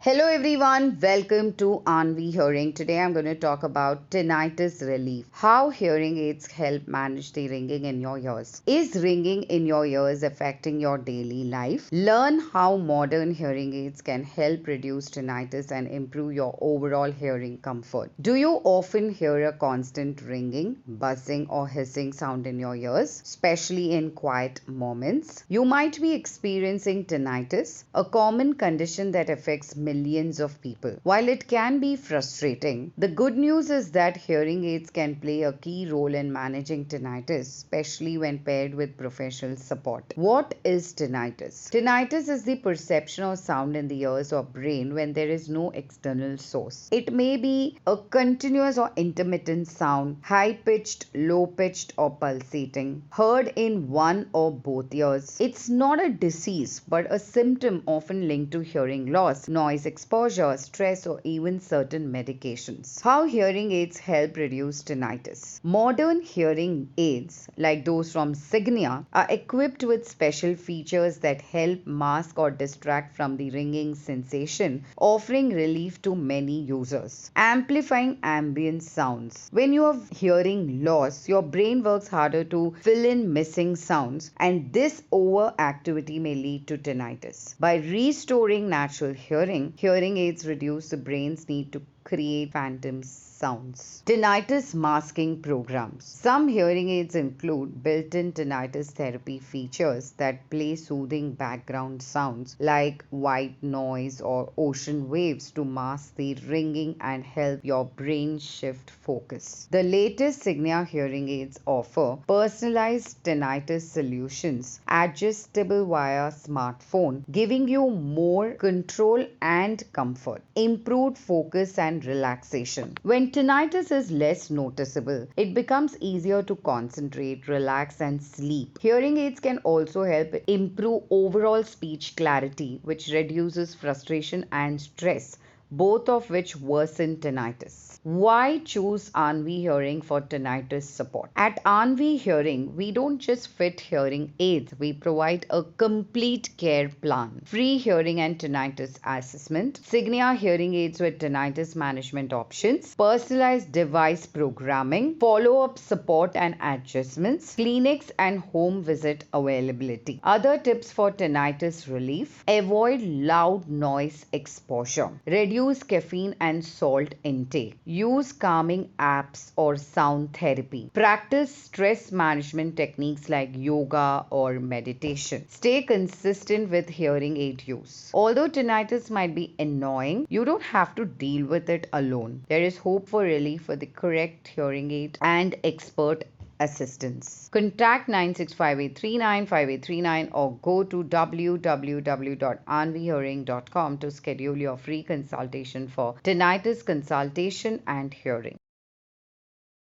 Hello everyone, welcome to Aanvii Hearing. Today I'm going to talk about tinnitus relief. How hearing aids help manage the ringing in your ears. Is ringing in your ears affecting your daily life? Learn how modern hearing aids can help reduce tinnitus and improve your overall hearing comfort. Do you often hear a constant ringing, buzzing or hissing sound in your ears, especially in quiet moments? You might be experiencing tinnitus, a common condition that affects millions of people. While it can be frustrating, the good news is that hearing aids can play a key role in managing tinnitus, especially when paired with professional support. What is tinnitus? Tinnitus is the perception of sound in the ears or brain when there is no external source. It may be a continuous or intermittent sound, high-pitched, low-pitched or pulsating, heard in one or both ears. It's not a disease but a symptom often linked to hearing loss, noise exposure, stress or even certain medications. How hearing aids help reduce tinnitus. Modern hearing aids like those from Signia are equipped with special features that help mask or distract from the ringing sensation, offering relief to many users. Amplifying ambient sounds. When you have hearing loss, your brain works harder to fill in missing sounds, and this overactivity may lead to tinnitus. By restoring natural hearing aids reduce the brain's need to create phantom sounds. Tinnitus masking programs. Some hearing aids include built-in tinnitus therapy features that play soothing background sounds like white noise or ocean waves to mask the ringing and help your brain shift focus. The latest Signia hearing aids offer personalized tinnitus solutions adjustable via smartphone, giving you more control and comfort. Improved focus and relaxation. When tinnitus is less noticeable, it becomes easier to concentrate, relax, and sleep. Hearing aids can also help improve overall speech clarity, which reduces frustration and stress, both of which worsen tinnitus. Why choose Aanvii Hearing for tinnitus support? At Aanvii Hearing, we don't just fit hearing aids, we provide a complete care plan. Free hearing and tinnitus assessment, Signia hearing aids with tinnitus management options, personalized device programming, follow-up support and adjustments, clinics and home visit availability. Other tips for tinnitus relief: avoid loud noise exposure, reduce caffeine and salt intake, use calming apps or sound therapy, practice stress management techniques like yoga or meditation, stay consistent with hearing aid use. Although tinnitus might be annoying, you don't have to deal with it alone. There is hope for relief with the correct hearing aid and expert assistance. Contact 9658395839 or go to www.aanvihearing.com to schedule your free consultation for tinnitus consultation and hearing.